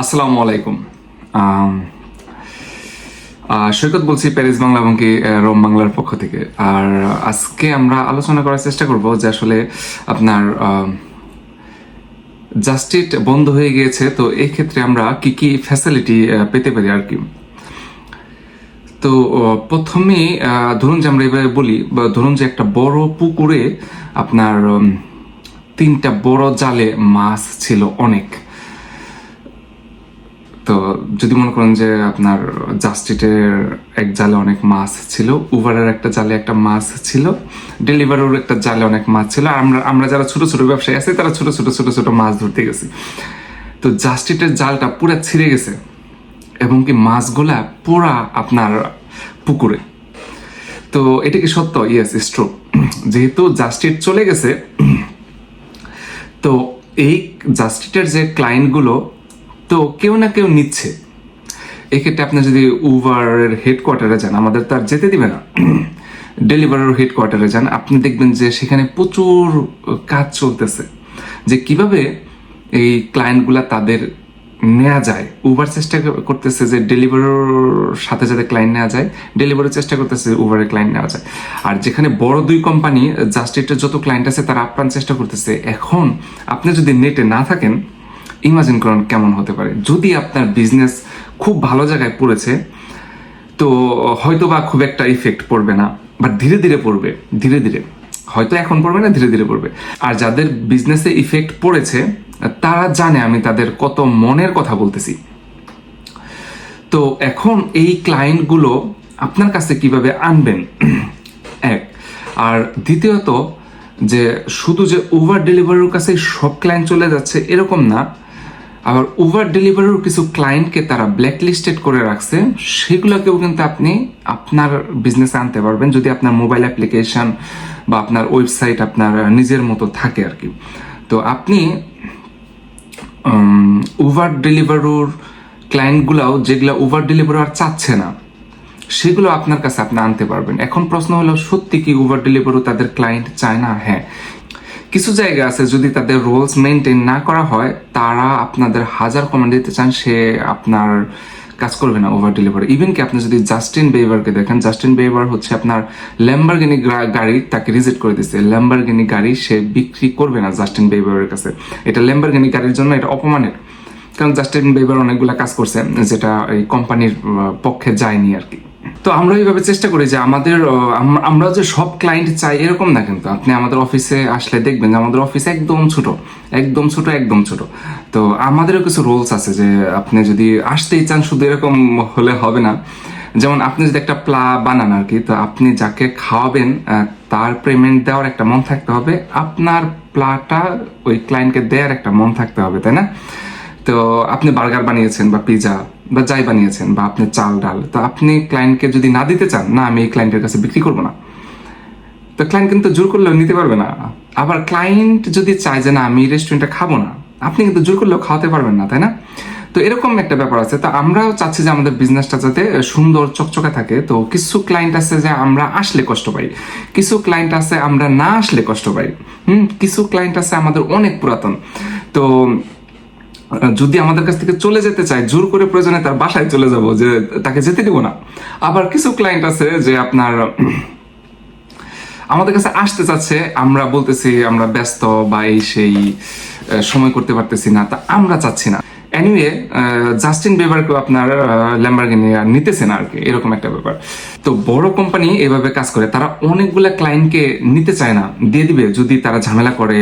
আসসালামু আলাইকুম। আম, সৈকত বলছি প্যারিস বাংলা এবং কি রোম বাংলার পক্ষ থেকে। আর আজকে আমরা আলোচনা করার চেষ্টা করব যে আসলে আপনার জাস্টিট বন্ধ হয়ে গিয়েছে, তো এই ক্ষেত্রে আমরা কি কি ফ্যাসিলিটি পেতে পারি আর কি। তো প্রথমেই ধরুন যে আমরা এভাবে বলি, বা ধরুন যে একটা বড় পুকুরে আপনার তিনটা বড় জালে মাছ ছিল অনেক। তো যদি মনে করেন যে আপনার জাস্টিটের এক জালে অনেক মাছ ছিল, উবারের একটা জালে একটা মাছ ছিল, ডেলিভারির একটা জালে অনেক মাছ ছিল, আর আমরা যারা ছোট ছোট ব্যবসায়ী আছি তারা ছোট ছোট ছোট ছোট মাছ ধরতে গেছি। তো জাস্টিটের জালটা পুরা ছিঁড়ে গেছে এবং কি মাছগুলা পুরা আপনার পুকুরে। তো এটা কি সত্য? Yes, it's true. যেহেতু জাস্টিট চলে গেছে, তো এই জাস্টিটের যে ক্লায়েন্টগুলো, তো কেউ না কেউ নিচ্ছে। এক্ষেত্রে আপনি যদি উবারের হেডকোয়ার্টারে যান, আমাদের তো আর যেতে দিবে না, ডেলিভারির হেডকোয়ার্টারে যান, আপনি দেখবেন যে সেখানে প্রচুর কাজ চলতেছে যে কিভাবে এই ক্লায়েন্টগুলা তাদের নেওয়া যায়। উবার চেষ্টা করতেছে যে ডেলিভারির সাথে যাতে ক্লায়েন্ট নেওয়া যায়, ডেলিভারির চেষ্টা করতেছে উবারের ক্লায়েন্ট নেওয়া যায়। আর যেখানে বড় দুই কোম্পানি, জাস্টিটের যত ক্লায়েন্ট আছে তারা আপ্রাণ চেষ্টা করতেছে। এখন আপনি যদি নেটে না থাকেন, ইমাজিন করেন কেমন হতে পারে। যদি আপনার বিজনেস খুব ভালো জায়গায় পড়েছে, তো হয়তো বা খুব একটা ইফেক্ট পড়বে না, বাট ধীরে ধীরে পড়বে, ধীরে ধীরে, হয়তো এখন পড়বে না, ধীরে ধীরে পড়বে। আর যাদের বিজনেসে ইফেক্ট পড়েছে তারা জানে আমি তাদের কত মনের কথা বলতেছি। তো এখন এই ক্লায়েন্টগুলো আপনার কাছে কিভাবে আনবেন, এক। আর দ্বিতীয়ত, যে শুধু যে উবার ডেলিভারির কাছে সব ক্লায়েন্ট চলে যাচ্ছে এরকম না, আবার উবার ডেলিভারির কিছু ক্লায়েন্টকে তারা ব্ল্যাকলিস্টেড করে রাখছে, সেগুলোকেও কিন্তু আপনি আপনার বিজনেসে আনতে পারবেন যদি আপনার মোবাইল অ্যাপ্লিকেশন বা আপনার ওয়েবসাইট আপনার নিজের মতো থাকে আর কি। তো আপনি উবার ডেলিভারির ক্লায়েন্টগুলাও, যেগুলো উবার ডেলিভারি আর চাচ্ছে না, সেগুলো আপনার কাছে আপনি আনতে পারবেন। এখন প্রশ্ন হলো, সত্যি কি উবার ডেলিভারি তাদের ক্লায়েন্ট চায় না? হ্যাঁ, কিছু জায়গা আছে যদি তাদের রুলস মেনটেন না করা হয়, তারা আপনাদের হাজার কমেন্ট দিতে চান, সে আপনার কাজ করবে না উবার ডেলিভারি। ইভেন কি আপনি যদি জাস্টিন বেইবারকে দেখেন, জাস্টিন বেইবার হচ্ছে আপনার ল্যাম্বরগিনি গাড়ি তাকে রিজেক্ট করে দিচ্ছে। ল্যাম্বরগিনি গাড়ি সে বিক্রি করবে না জাস্টিন বেইবারের কাছে। এটা ল্যাম্বরগিনি গাড়ির জন্য এটা অপমানের, কারণ জাস্টিন বেইবার অনেকগুলো কাজ করছে যেটা এই কোম্পানির পক্ষে যায়নি আর কি। তো আমরা এইভাবে চেষ্টা করি যে আমাদের আমরা যে সব ক্লায়েন্ট চাই এরকম না, কিন্তু আপনি আমাদের অফিসে আসলে দেখবেন যে আমাদের অফিস একদম ছোট, একদম ছোট, একদম ছোট। তো আমাদেরও কিছু রুলস আছে যে আপনি যদি আসতেই চান, শুধু এরকম হলে হবে না। যেমন আপনি যদি একটা প্লা বানান আর কি, তো আপনি যাকে খাওয়াবেন তার পেমেন্ট দেওয়ার একটা মন থাকতে হবে, আপনার প্লাটা ওই ক্লায়েন্টকে দেওয়ার একটা মন থাকতে হবে, তাই না? তো আপনি বার্গার বানিয়েছেন বা পিজা বা যাই বানিয়েছেন, বা আপনি চাল ডাল, তো আপনি ক্লায়েন্টকে যদি না দিতে চান, না আমি এই ক্লায়েন্টের কাছে বিক্রি করবো না, তো ক্লায়েন্ট কিন্তু জোর করলেও নিতে পারবে না। আবার ক্লায়েন্ট যদি চায় যে না আমি রেস্টুরেন্টে খাবো না, আপনি কিন্তু জোর করলেও খাওয়াতে পারবেন না, তাই না? তো এরকম একটা ব্যাপার আছে। তো আমরাও চাচ্ছি যে আমাদের বিজনেসটা যাতে সুন্দর চকচকে থাকে। তো কিছু ক্লায়েন্ট আছে যে আমরা আসলে কষ্ট পাই, কিছু ক্লায়েন্ট আছে আমরা না আসলে কষ্ট পাই, কিছু ক্লায়েন্ট আছে আমাদের অনেক পুরাতন, তো যদি আমাদের কাছ থেকে চলে যেতে চায়, জোর করে প্রয়োজনে তার বাসায় চলে যাব, যে তাকে যেতে দিব না। আবার কিছু ক্লায়েন্ট আছে যে আপনার আমাদের কাছে আসতে চাচ্ছে, আমরা বলতেছি আমরা ব্যস্ত বা এই সেই সময় করতে পারতেছি না, তা আমরা চাচ্ছি না। এনিওয়ে, জাস্টিন বেবারকেও আপনার ল্যাম্বরগিনি আর নিতেছে না আর কি, এরকম একটা ব্যাপার। তো বড় কোম্পানি এভাবে কাজ করে, তারা অনেকগুলা ক্লায়েন্টকে নিতে চায় না, দিয়ে দিবে যদি তারা ঝামেলা করে,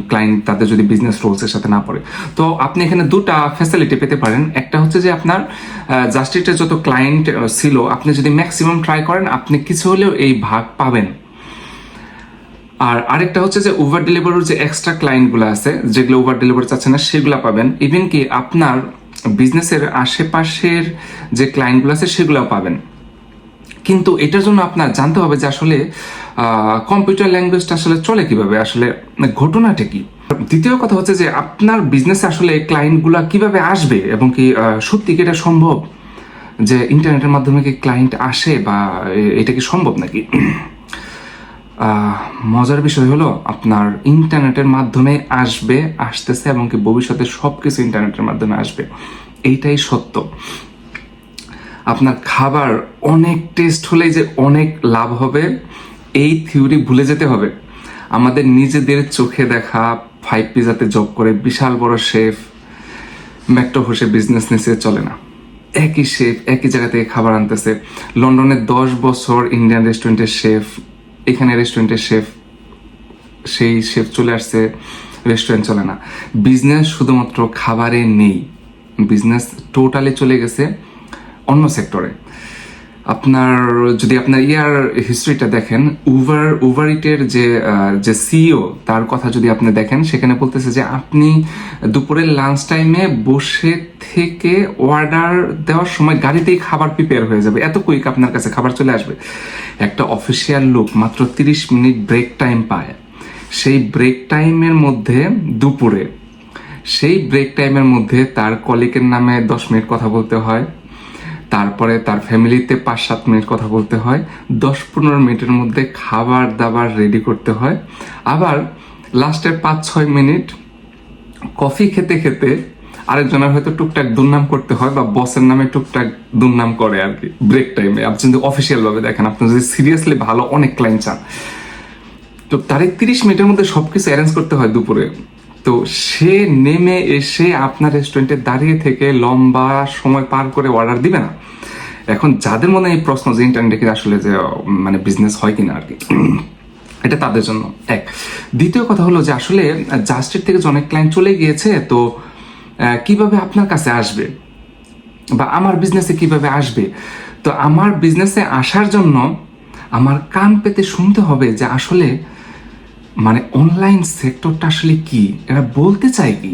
ক্লায়েন্ট তাদের যদি বিজনেস রুলসের সাথে না পড়ে। তো আপনি এখানে দুটা ফ্যাসিলিটি পেতে পারেন। একটা হচ্ছে যে আপনার জাস্টিটের যত ক্লায়েন্ট ছিল, আপনি যদি ম্যাক্সিমাম ট্রাই করেন, আপনি কিছু হলেও এই ভাগ পাবেন। আর আরেকটা হচ্ছে যে উবার ডেলিভারির যে এক্সট্রা ক্লায়েন্টগুলো আছে, যেগুলো উবার ডেলিভারি চাচ্ছে না, সেগুলো পাবেন। ইভেন কি আপনার বিজনেসের আশেপাশের যে ক্লায়েন্টগুলো আছে সেগুলোও পাবেন। কিন্তু এটার জন্য আপনার জানতে হবে যে আসলে কম্পিউটার ল্যাঙ্গুয়েজটা আসলে চলে কিভাবে, আসলে ঘটনাটা কি। দ্বিতীয় কথা হচ্ছে যে আপনার বিজনেসে আসলে ক্লায়েন্টগুলো কিভাবে আসবে, এবং কি সত্যি কি এটা সম্ভব যে ইন্টারনেটের মাধ্যমে কি ক্লায়েন্ট আসে, বা এটা কি সম্ভব নাকি। মজার বিষয় হলো, আপনার ইন্টারনেটের মাধ্যমে আসবে, আসতেছে, এবং কি ভবিষ্যতে সবকিছু ইন্টারনেটের মাধ্যমে আসবে। এইটাই সত্য। আপনার খাবার অনেক টেস্ট হলেই যে অনেক লাভ হবে এই থিওরি ভুলে যেতে হবে। আমাদের নিজেদের চোখে দেখা 5 পিজাতে জব করে বিশাল বড় শেফ ম্যাকটো বসে বিজনেস নিচে চলে না। একই শেফ একই জায়গা থেকে খাবার আনতেছে। লন্ডনে 10 বছর ইন্ডিয়ান রেস্টুরেন্টের শেফ, এখানে রেস্টুরেন্টের শেফ, সেই শেফ চলে আসছে, রেস্টুরেন্ট চলে না। বিজনেস শুধুমাত্র খাবারে নেই, বিজনেস টোটালি চলে গেছে অন্য সেক্টরে। আপনার যদি আপনার ইয়ার হিস্ট্রিটা দেখেন, উবার ইটের যে সিইও তার কথা যদি আপনি দেখেন, সেখানে বলতেছে যে আপনি দুপুরের লাঞ্চ টাইমে বসে থেকে অর্ডার দেওয়ার সময় গাড়িতেই খাবার প্রিপেয়ার হয়ে যাবে, এত কুইক আপনার কাছে খাবার চলে আসবে। একটা অফিসিয়াল লোক মাত্র 30 মিনিট ব্রেক টাইম পায়, সেই ব্রেক টাইমের মধ্যে দুপুরে সেই ব্রেক টাইমের মধ্যে তার কলিগের নামে 10 মিনিট কথা বলতে হয়, তারপরে তার ফ্যামিলিতে 5-7 মিনিট কথা বলতে হয়, 10-15 মিনিটের মধ্যে খাবার দাবার রেডি করতে হয়, আবার লাস্টের 5-6 মিনিট কফি খেতে খেতে আরেকজনের হয়তো টুকটাক দুর্নাম করতে হয় বা বসের নামে টুকটাক দুর্নাম করে আর কি ব্রেক টাইমে। আপনি যদি অফিসিয়াল ভাবে দেখেন, আপনি যদি সিরিয়াসলি ভালো অনেক ক্লায়েন্ট চান, তো তার 30 মিনিটের মধ্যে সবকিছু অ্যারেঞ্জ করতে হয় দুপুরে। তো সে নেমে এসে আপনার রেস্টুরেন্টে দাঁড়িয়ে থেকে লম্বা সময় পার করে অর্ডার দিবে না। এখন যাদের মনে এই প্রশ্ন যে ইন্টারনেটে আসলে যে মানে বিজনেস হয় কিনা আর কি, এটা তাদের জন্য এক। দ্বিতীয় কথা হলো যে আসলে জাস্ট ইট থেকে যে অনেক ক্লায়েন্ট চলে গিয়েছে, তো কিভাবে আপনার কাছে আসবে বা আমার বিজনেসে কিভাবে আসবে? তো আমার বিজনেসে আসার জন্য আমার কান পেতে শুনতে হবে যে আসলে মানে অনলাইন সেক্টরটা আসলে কি, এরা বলতে চায় কি।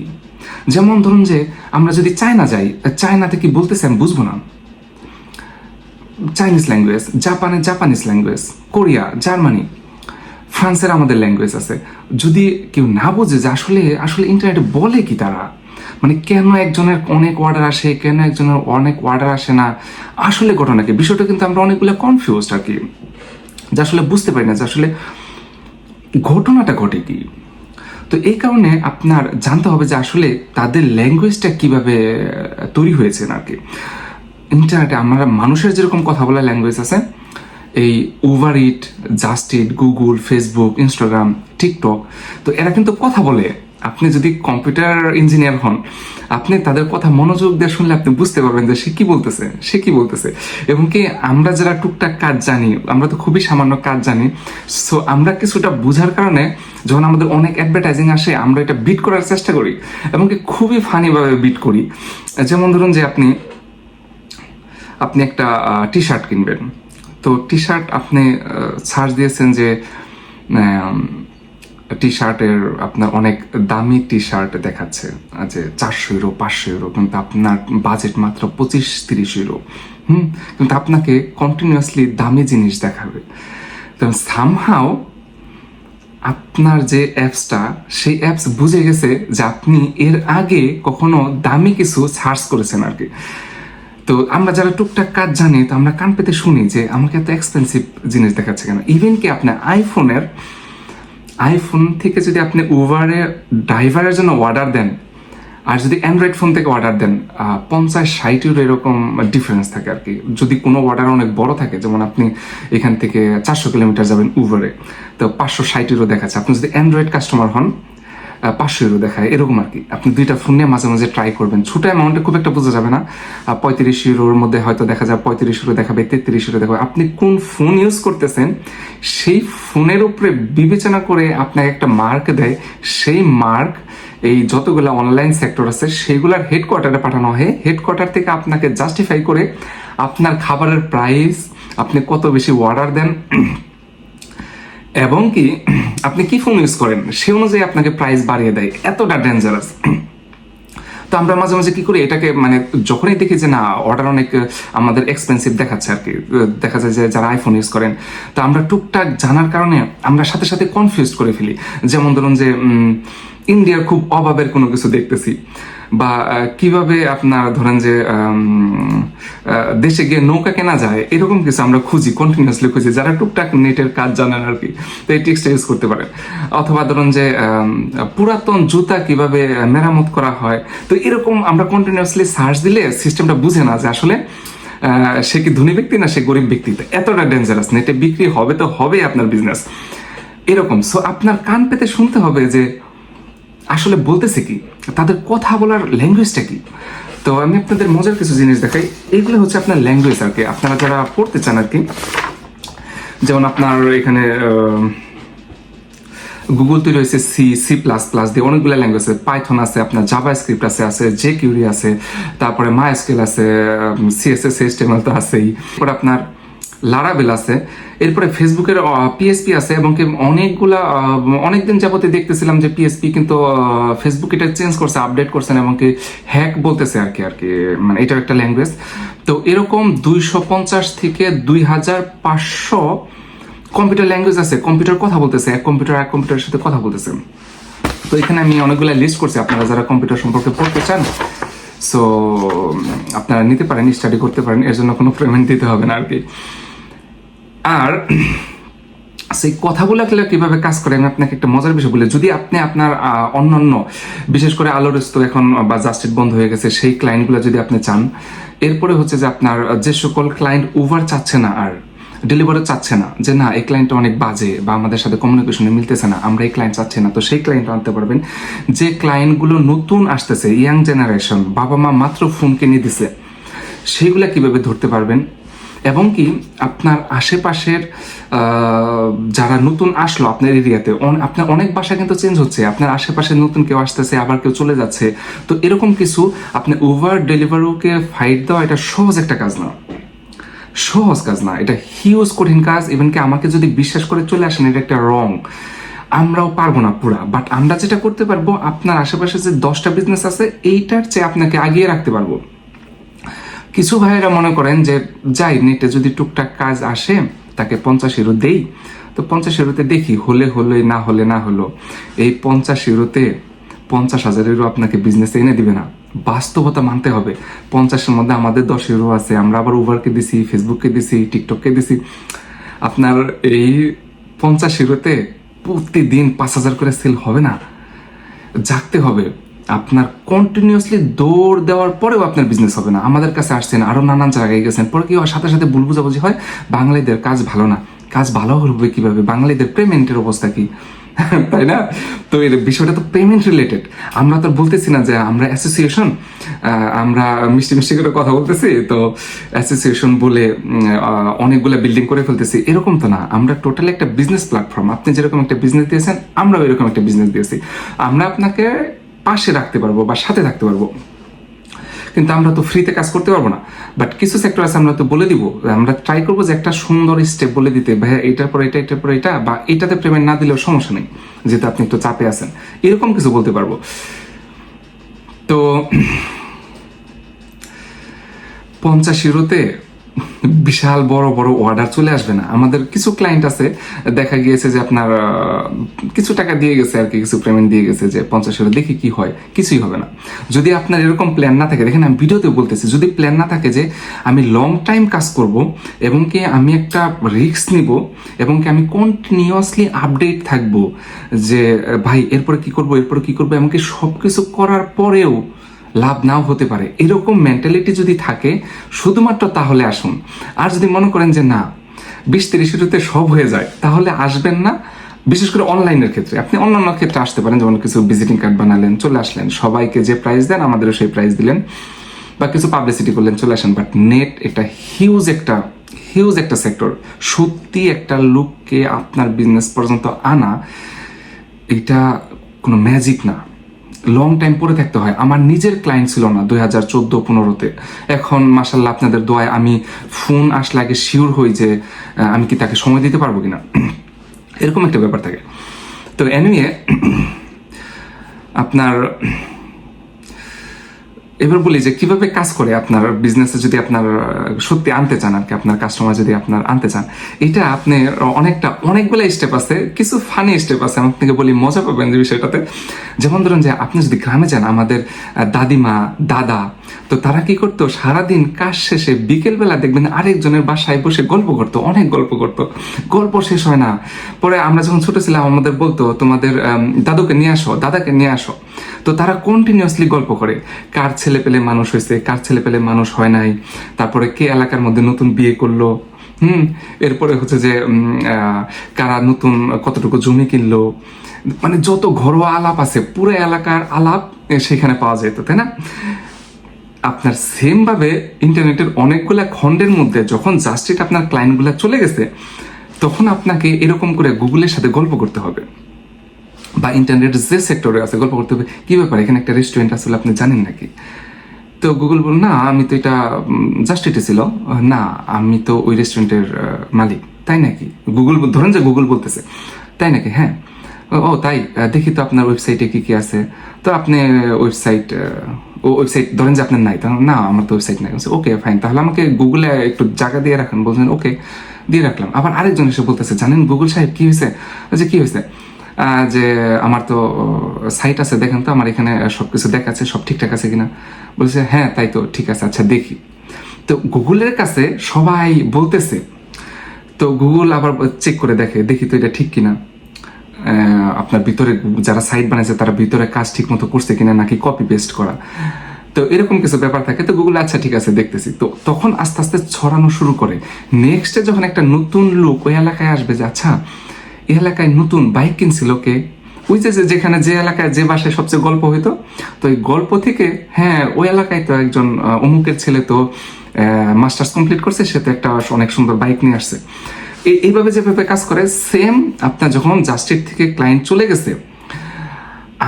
যেমন ধরুন যে আমরা যদি চায়না যাই, চায়নাতে কি বলতেছে আমি বুঝবো না, চাইনিজ ল্যাঙ্গুয়েজ, জাপানের জাপানিজ ল্যাঙ্গুয়েজ, কোরিয়া, জার্মানি, ফ্রান্সের আমাদের ল্যাঙ্গুয়েজ আছে। যদি কেউ না বোঝে যে আসলে আসলে ইন্টারনেটে বলে কি তারা, মানে কেন একজনের অনেক অর্ডার আসে, কেন একজনের অনেক অর্ডার আসে না, আসলে ঘটনা কি, বিষয়টা কিন্তু আমরা অনেকগুলো কনফিউজড আর কি, যে আসলে বুঝতে পারি না যে আসলে ঘটনাটা ঘটে কি। তো এই কারণে আপনার জানতে হবে যে আসলে তাদের ল্যাঙ্গুয়েজটা কিভাবে তৈরি হয়েছে আর কি। ইন্টারনেটে আমরা মানুষের যেরকম কথা বলার ল্যাঙ্গুয়েজ আছে, এই Uber it, just it, Google, Facebook, Instagram, TikTok, তো এরা কিন্তু কথা বলে। আপনি যদি কম্পিউটার ইঞ্জিনিয়ার হন, আপনি তাদের কথা মনোযোগ দিয়ে শুনলে আপনি বুঝতে পারবেন যে সে কি বলতেছে। এবং কি আমরা যারা টুকটাক কাজ জানি, আমরা তো খুবই সামান্য কাজ জানি, সো আমরা কিছুটা বোঝার কারণে যখন আমাদের অনেক অ্যাডভার্টাইজিং আসে, আমরা এটা বিট করার চেষ্টা করি এবং কি খুবই ফানিভাবে বিট করি। যেমন ধরুন যে আপনি একটা টি শার্ট কিনবেন, তো টি শার্ট আপনি সার্চ দিয়েছেন যে টি শার্টের আপনার অনেক দামি টি শার্ট দেখাচ্ছে যে 400 ইউরো, 500 ইউরো, কিন্তু আপনার বাজেট মাত্র 25-30 ইউরো। কিন্তু আপনাকে কন্টিনিউয়াসলি দামি জিনিস দেখাবে। তো সামহাও আপনার যে অ্যাপসটা, সেই অ্যাপস বুঝে গেছে যে আপনি এর আগে কখনো দামি কিছু সার্চ করেছেন আর কি। তো আমরা যারা টুকটাক কাজ জানি, তো আমরা কান পেতে শুনি যে আমাকে এত এক্সপেন্সিভ জিনিস দেখাচ্ছে কেন। ইভেন কি আপনার আইফোন থেকে যদি আপনি উবারে ড্রাইভারের জন্য অর্ডার দেন, আর যদি অ্যান্ড্রয়েড ফোন থেকে অর্ডার দেন, 50-60 ইউরো এরকম ডিফারেন্স থাকে আর কি। যদি কোনো অর্ডার অনেক বড় থাকে, যেমন আপনি এখান থেকে 400 কিলোমিটার যাবেন উবারে, তো 560 ইউরো দেখাচ্ছে। আপনি যদি অ্যান্ড্রয়েড কাস্টমার হন, 500 ইউরো দেখায়, এরকম আর কি। আপনি দুইটা ফোন নিয়ে মাঝে মাঝে ট্রাই করবেন, ছোট অ্যামাউন্টে খুব একটা বোঝা যাবে না। 35 ইউরোর মধ্যে হয়তো দেখা যায় 35 ইউরো দেখাবে, 33 ইউরো দেখাবে। আপনি কোন ফোন ইউজ করতেছেন সেই ফোনের উপরে বিবেচনা করে আপনাকে একটা মার্ক দেয়। সেই মার্ক এই যতগুলো অনলাইন সেক্টর আছে সেগুলোর হেডকোয়ার্টারে পাঠানো হয়। হেডকোয়ার্টার থেকে আপনাকে জাস্টিফাই করে আপনার খাবারের প্রাইস, আপনি কত বেশি অর্ডার দেন এবং কি আপনি কি ফোন ইউজ করেন সে অনুযায়ী আপনাকে প্রাইস বাড়িয়ে দেয়। এতটা ডেঞ্জারাস। তো আমরা মাঝে মাঝে কি করি, এটাকে মানে যখনই দেখি যে না অর্ডার অনেক আমাদের এক্সপেন্সিভ দেখাচ্ছে আর কি, দেখা যায় যে যারা আইফোন ইউজ করেন, তো আমরা টুকটাক জানার কারণে আমরা সাথে সাথে কনফিউজ করে ফেলি। যেমন ধরুন যে ইন্ডিয়ার খুব অভাবের কোনো কিছু দেখতেছি, বা কিভাবে আপনার ধরেন যে দেশে গিয়ে নৌকা কেনা যায়, এরকম কিছু আমরা খুঁজি, কন্টিনিউয়াসলি খুঁজি, যারা টুকটাক নেটের কাজ জানেন আর কি, তো এই টিক্সটা ইউজ করতে পারেন। অথবা ধরুন যে পুরাতন জুতা কিভাবে মেরামত করা হয়, তো এরকম আমরা কন্টিনিউয়াসলি সার্চ দিলে সিস্টেমটা বুঝে না যে আসলে সে কি ধনী ব্যক্তি না সে গরিব ব্যক্তি। এতটা ডেঞ্জারাস, নেটে বিক্রি হবে তো হবে আপনার বিজনেস এরকম। সো আপনার কান পেতে শুনতে হবে যে আসলে বলতেছে কি, তাদের কথা বলার ল্যাঙ্গুয়েজটা কি। তো আমি আপনাদের মজার কিছু জিনিস দেখাই, এইগুলো হচ্ছে আপনার ল্যাঙ্গুয়েজ আর কি, আপনারা যারা পড়তে চান আর কি। যেমন আপনার এখানে গুগল তৈরি হয়েছে সি, সি প্লাস প্লাস দিয়ে, অনেকগুলো ল্যাঙ্গুয়েজ আছে, পাইথন আছে, আপনার জাভা স্ক্রিপ্ট আছে জে কিউরি আছে, তারপরে মাইএসকিউএল আছে, সিএসএস এইচটিএমএল তো আছেই, তারপরে আপনার লারাবেল আছে, এরপরে ফেসবুকের পিএসপি আছে, এবং কি অনেকগুলা অনেকদিন যাবতে দেখতেছিলাম যে পিএসপি কিন্তু ফেসবুক এটা চেঞ্জ করছে, আপডেট করছেন, এবং কি হ্যাক বলতেছে আর কি মানে এটার একটা ল্যাঙ্গুয়েজ। তো এরকম 250 থেকে 2500 কম্পিউটার ল্যাঙ্গুয়েজ আছে, কম্পিউটার কথা বলতেছে, এক কম্পিউটারের সাথে কথা বলতেছে। তো এখানে আমি অনেকগুলো লিস্ট করছি, আপনারা যারা কম্পিউটার সম্পর্কে পড়তে চান সো আপনারা নিতে পারেন, স্টাডি করতে পারেন, এর জন্য কোনো পেমেন্ট দিতে হবে না আর কি। আর সেই কথাগুলো কিভাবে কাজ করে আমি আপনাকে একটা মজার বিষয় বলি। যদি আপনি আপনার অন্যান্য বিশেষ করে আলোরস্ত এখন বা জাস্টিট বন্ধ হয়ে গেছে সেই ক্লায়েন্টগুলো যদি আপনি চান, এরপরে হচ্ছে যে আপনার যে সকল ক্লায়েন্ট উবার চাচ্ছে না আর ডেলিভারি চাচ্ছে না, যে না এই ক্লায়েন্টটা অনেক বাজে বা আমাদের সাথে কমিউনিকেশনে মিলতেছে না, আমরা এই ক্লায়েন্ট চাচ্ছি না, তো সেই ক্লায়েন্ট আনতে পারবেন। যে ক্লায়েন্টগুলো নতুন আসতেছে, ইয়াং জেনারেশন, বাবা মা মাত্র ফোন কিনে দিছে, সেইগুলা কিভাবে ধরতে পারবেন। এবং কি আপনার আশেপাশের যারা নতুন আসলো আপনার এরিয়াতে, আপনার অনেক বাসা কিন্তু চেঞ্জ হচ্ছে, আপনার আশেপাশে নতুন কেউ আসতেছে, আবার কেউ চলে যাচ্ছে, তো এরকম কিছু আপনি উবার ডেলিভারিকে ফাইট দেওয়া এটা সহজ একটা কাজ না, সহজ কাজ না, এটা হিউজ কঠিন কাজ। ইভেন কি আমাকে যদি বিশ্বাস করে চলে আসেন এটা একটা রং, আমরাও পারবো না পুরা, বাট আমরা যেটা করতে পারবো আপনার আশেপাশে যে 10টা বিজনেস আছে এইটার চেয়ে আপনাকে আগিয়ে রাখতে পারবো। কিছু ভাইয়েরা মনে করেন যে যাই নেটে যদি টুকটাক কাজ আসে তাকে 50 ইউরো দেই, তো 50 ইউরোতে দেখি হলে না হলে না হলো, এই 50 ইউরোতে 50,000 ইউরো আপনাকে বিজনেস এনে দিবে না। বাস্তবতা মানতে হবে, 50-এর মধ্যে আমাদের 10 ইউরো আছে, আমরা আবার উবারকে দিছি, ফেসবুককে দিছি, টিকটককে দিছি। আপনার এই 50 ইউরোতে প্রতিদিন 5,000 করে সেল হবে না, জাগতে হবে। আপনার কন্টিনিউয়াসলি দৌড় দেওয়ার পরেও আপনার বিজনেস হবে না। আমাদের কাছে আসছেন, আরো নানান জায়গায় গেছেন, পরে কি হয় সাথে সাথে ভুল বুঝাবুঝি হয়, বাঙালিদের কাজ ভালো না, কাজ ভালো হবে কিভাবে, বাঙালিদের পেমেন্টের অবস্থা কি, তাই না? তো এর বিষয়টা তো পেমেন্ট রিলেটেড। আমরা তো বলতেছি না যে আমরা অ্যাসোসিয়েশন, আমরা মিষ্টি মিষ্টি করে কথা বলতেছি, তো অ্যাসোসিয়েশন বলে অনেকগুলো বিল্ডিং করে ফেলতেছি, এরকম তো না। আমরা টোটালি একটা বিজনেস প্ল্যাটফর্ম, আপনি যেরকম একটা বিজনেস দিয়েছেন আমরাও এরকম একটা বিজনেস দিয়েছি। আমরা আপনাকে পাশে রাখতে পারবো বা সাথে থাকতে পারবো, কিন্তু আমরা তো ফ্রিতে কাজ করতে পারবো না। বাট কিছু সেক্টর আছে আমরা তো বলে দিব, আমরা ট্রাই করবো যে একটা সুন্দর স্টেপ বলে দিতে, ভাইয়া এটার পর এটা, এটার পর এটা, বা এটাতে পেমেন্ট না দিলেও সমস্যা নেই, যেহেতু আপনি একটু চাপে আছেন, এরকম কিছু বলতে পারবো। তো 50 ইউরোতে বিশাল বড় বড় অর্ডার চলে আসবে না। আমাদের কিছু ক্লায়েন্ট আছে দেখা গিয়েছে যে আপনার কিছু টাকা দিয়ে গেছে আর কি, কিছু পেমেন্ট দিয়ে গেছে যে 50 ইউরো, দেখি কি হয়, কিছুই হবে না। যদি আপনার এরকম প্ল্যান না থাকে, দেখেন আমি ভিডিওতে বলতেছি, যদি প্ল্যান না থাকে যে আমি লং টাইম কাজ করব এবং কি আমি একটা রিস্ক নিব এবং কি আমি কন্টিনিউয়াসলি আপডেট থাকবো যে ভাই এরপরে কি করব, এরপরে কি করবো, এমনকি সব কিছু করার পরেও লাভ নাও হতে পারে, এরকম মেন্টালিটি যদি থাকে শুধুমাত্র তাহলে আসুন। আর যদি মনে করেন যে না 20-30 ইউরোতে সব হয়ে যায়, তাহলে আসবেন না। বিশেষ করে অনলাইনের ক্ষেত্রে, আপনি অন্যান্য ক্ষেত্রে আসতে পারেন, যেমন কিছু ভিজিটিং কার্ড বানালেন, চলে আসলেন, সবাইকে যে প্রাইস দেন আমাদেরও সেই প্রাইস দিলেন, বা কিছু পাবলিসিটি করলেন, চলে আসেন। বাট নেট এটা হিউজ একটা সেক্টর, সত্যি একটা লোককে আপনার বিজনেস পর্যন্ত আনা এটা কোনো ম্যাজিক না, লং টাইম পরে থাকতে হয়। আমার নিজের ক্লায়েন্ট ছিল না 2014-15-তে, এখন মাশাল্লাহ আপনাদের দোয়ায় আমি ফোন আসলে আগে শিওর হই যে আমি কি তাকে সময় দিতে পারবো কিনা, এরকম একটা ব্যাপার থাকে। তো এনিওয়ে আপনার এবার বলি যে কিভাবে কাজ করে আপনার বিজনেসে যদি আপনার সত্যি আনতে চান আর কি, আপনার কাস্টমার যদি আপনার আনতে চান, এটা আপনি অনেকগুলো স্টেপ আছে, কিছু ফানি স্টেপ আছে, আমি আপনাকে বলি মজা পাবেন যে বিষয়টাতে। যেমন ধরুন যে আপনি যদি গ্রামে যান, আমাদের দাদিমা দাদা, তো তারা কি করতো, সারাদিন কাজ শেষে বিকেলবেলা দেখবেন আরেকজনের বাসায় বসে গল্প করতো, অনেক গল্প করতো, গল্প শেষ হয় না। পরে আমরা যখন ছোট ছিলাম আমাদের বলতো তোমাদের দাদুকে নিয়ে আসো, দাদাকে নিয়ে আসো। তো তারা কন্টিনিউয়াসলি গল্প করে, কার ছেলে পেলে মানুষ হয়েছে, কার ছেলে পেলে মানুষ হয় নাই, তারপরে কে এলাকার মধ্যে নতুন বিয়ে করলো, এরপরে হচ্ছে যে কারা নতুন কতটুকু জমি কিনলো, মানে যত ঘরোয়া আলাপ আছে পুরো এলাকার আলাপ সেখানে পাওয়া যেত, তাই না? আপনার সেম ভাবে ইন্টারনেটের অনেকগুলা খণ্ডের মধ্যে যখন জাস্ট এটা আপনার ক্লায়েন্টগুলো চলে গেছে, তখন আপনাকে এরকম করে গুগলের সাথে গল্প করতে হবে, বা ইন্টারনেটের যে সেক্টরে আছে গল্প করতে হবে। কি ব্যাপার, এখানে একটা রেস্টুরেন্ট আসলে আপনি জানেন নাকি? তো গুগল বল, না আমি তো এটা জাস্ট এটা ছিল, না আমি তো ওই রেস্টুরেন্টের মালিক। তাই নাকি? গুগল ধরেন যে গুগল বলতেছে, তাই নাকি? হ্যাঁ। ও তাই, দেখি তো আপনার ওয়েবসাইটে কি কি আছে। তো আপনি ওয়েবসাইট ধরেন যে আপনার নাই, তাহলে না আমার তো ওয়েবসাইট নাই। ওকে ফাইন, তাহলে আমাকে গুগলে একটু জায়গা দিয়ে রাখেন। বলছেন ওকে, দিয়ে রাখলাম। আবার আরেকজন এসে বলতেছে, জানেন গুগল সাহেব কি হয়েছে? যে কি হয়েছে? যে আমার তো সাইট আছে, দেখেন তো আমার এখানে সবকিছু দেখাচ্ছে, সব ঠিকঠাক আছে কিনা। বলছে হ্যাঁ তাই তো, ঠিক আছে, আচ্ছা দেখি। তো গুগলের কাছে সবাই বলতেছে, তো গুগল আবার চেক করে দেখে, দেখি তো এটা ঠিক কিনা, আপনার ভিতরে যারা সাইট বানাইছে তারা ভিতরে কাজ ঠিক মতো করছে কিনা, নাকি কপি পেস্ট করা। তো এরকম কিছু ব্যাপার থাকে। তো গুগল আচ্ছা ঠিক আছে দেখতেছি। তো তখন আস্তে আস্তে ছড়ানো শুরু করে। নেক্সটে যখন একটা নতুন লোক ওই এলাকায় আসবে, যে আচ্ছা এই এলাকায় নতুন বাইক কিনছিল কে, ওই যে যেখানে যে এলাকায় যে বাসায় সবচেয়ে গল্প হইতো, তো এই গল্প থেকে হ্যাঁ ওই এলাকায় তো একজন অমুকের ছেলে তো মাস্টার্স কমপ্লিট করছে, সে তো একটা অনেক সুন্দর বাইক নিয়ে আসছে। এইভাবে যেভাবে কাজ করে, সেম আপনার যখন জাস্টিক থেকে ক্লায়েন্ট চলে গেছে,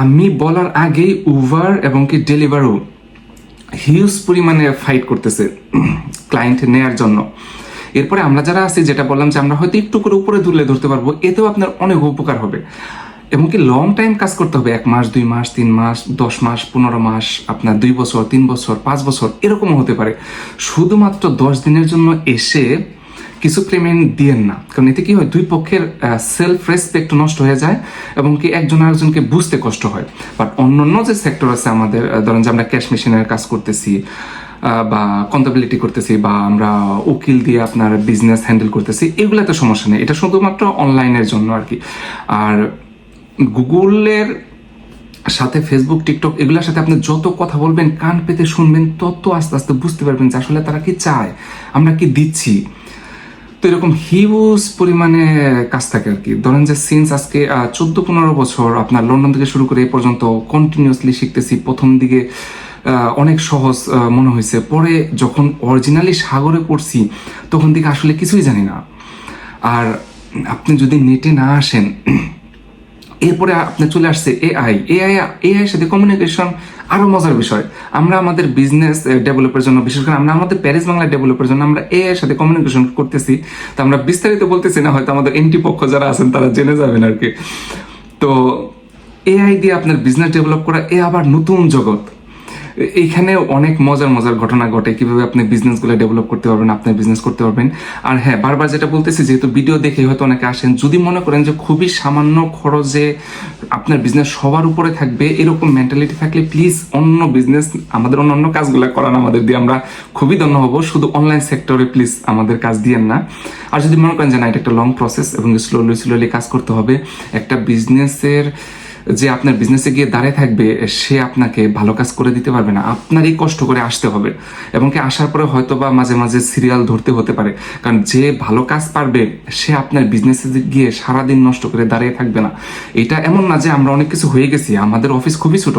আমি বলার আগেই উবার এবং কি ডেলিভারও হিউজ পরিমাণে ফাইট করতেছে ক্লায়েন্ট নেয়ার জন্য। এরপরে আমরা যারা আছি, যেটা বললাম যে আমরা হয়তো একটু করে উপরে তুলে ধরতে পারবো, এতেও আপনার অনেক উপকার হবে। এবং কি লং টাইম কাজ করতে হবে, 1 মাস 2 মাস 3 মাস 10 মাস 15 মাস, আপনার 2 বছর 3 বছর 5 বছর এরকমও হতে পারে। শুধুমাত্র 10 দিনের জন্য এসে কিছু পেমেন্ট দিয়েন না, কারণ এতে কি হয়, দুই পক্ষের সেলফ রেসপেক্ট নষ্ট হয়ে যায় এবং কি একজন আরেকজনকে বুঝতে কষ্ট হয়। বাট অন্যান্য যে সেক্টর আছে আমাদের, ধরেন যে আমরা ক্যাশ মেশিনের কাজ করতেছি, বা কন্টাবিলিটি করতেছি, বা আমরা উকিল দিয়ে আপনার বিজনেস হ্যান্ডেল করতেছি, এগুলাতে সমস্যা নেই, এটা শুধুমাত্র অনলাইনের জন্য আর কি। আর গুগলের সাথে ফেসবুক টিকটক এগুলোর সাথে আপনি যত কথা বলবেন, কান পেতে শুনবেন, তত আস্তে আস্তে বুঝতে পারবেন যে আসলে তারা কি চায়, আমরা কি দিচ্ছি। তো এরকম হিউজ পরিমাণে কাজ থাকে আর কি। ধরেন যে সিন্স আজকে 14-15 বছর আপনার লন্ডন থেকে শুরু করে এই পর্যন্ত কন্টিনিউয়াসলি শিখতেছি। প্রথম দিকে অনেক সহজ মনে হয়েছে, পরে যখন অরিজিনালি সাগরে পড়ছি তখন দিকে আসলে কিছুই জানি না। আর আপনি যদি নেটে না আসেন, এরপরে আপনি চলে আসছে এআই সাথে কমিউনিকেশন। আরো মজার বিষয়, আমরা আমাদের বিজনেস ডেভেলপের জন্য, বিশেষ করে আমরা আমাদের প্যারিস বাংলা ডেভেলপের জন্য আমরা এআই সাথে কমিউনিকেশন করতেছি। তো আমরা বিস্তারিত বলতেছি না, হয়তো আমাদের এনটি পক্ষ যারা আছেন তারা জেনে যাবেন আর কি। তো এআই দিয়ে আপনার বিজনেস ডেভেলপ করা আবার নতুন জগৎ। এইখানে অনেক মজার মজার ঘটনা ঘটে, কিভাবে আপনি বিজনেসগুলো ডেভেলপ করতে পারবেন, আপনার বিজনেস করতে পারবেন। আর হ্যাঁ, বারবার যেটা বলতেছি, যেহেতু ভিডিও দেখে হয়তো অনেকে আসেন, যদি মনে করেন যে খুবই সামান্য খরচে আপনার বিজনেস সবার উপরে থাকবে, এরকম মেন্টালিটি থাকলে প্লিজ অন্য বিজনেস, আমাদের অন্য কাজগুলো করান আমাদের দিয়ে, আমরা খুবই ধন্য হব। শুধু অনলাইন সেক্টরে প্লিজ আমাদের কাজ দিয়েন না। আর যদি মনে করেন যে না, এটা একটা লং প্রসেস এবং স্লোলি কাজ করতে হবে, একটা বিজনেসের যে আপনার বিজনেসে গিয়ে দাঁড়িয়ে থাকবে, সে আপনাকে ভালো কাজ করে দিতে পারবে না, আপনারই কষ্ট করে আসতে হবে। এবং কি আসার পরে হয়তো বা মাঝে মাঝে সিরিয়াল ধরতে হতে পারে, কারণ যে ভালো কাজ পারবে সে আপনার বিজনেসে গিয়ে সারাদিন নষ্ট করে দাঁড়িয়ে থাকবে না। এটা এমন না যে আমরা অনেক কিছু হয়ে গেছি, আমাদের অফিস খুবই ছোট,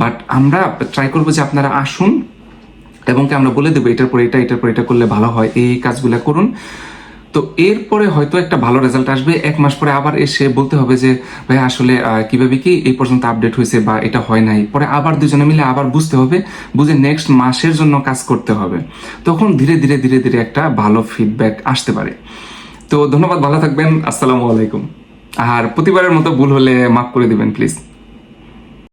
বাট আমরা ট্রাই করবো যে আপনারা আসুন এবং কি আমরা বলে দেবো এটার পর এটা করলে ভালো হয়, এই কাজগুলো করুন। তো এরপরে হয়তো একটা ভালো রেজাল্ট আসবে। 1 মাস পরে আবার এসে বলতে হবে যে ভাই আসলে কিভাবে কি এই পর্যন্ত আপডেট হয়েছে বা এটা হয় নাই। পরে আবার দুজনে মিলে আবার বুঝতে হবে, বুঝে নেক্সট মাসের জন্য কাজ করতে হবে। তখন ধীরে ধীরে একটা ভালো ফিডব্যাক আসতে পারে। তো ধন্যবাদ, ভালো থাকবেন, আসসালামু আলাইকুম। আর প্রতিবারের মতো ভুল হলে মাফ করে দিবেন প্লিজ।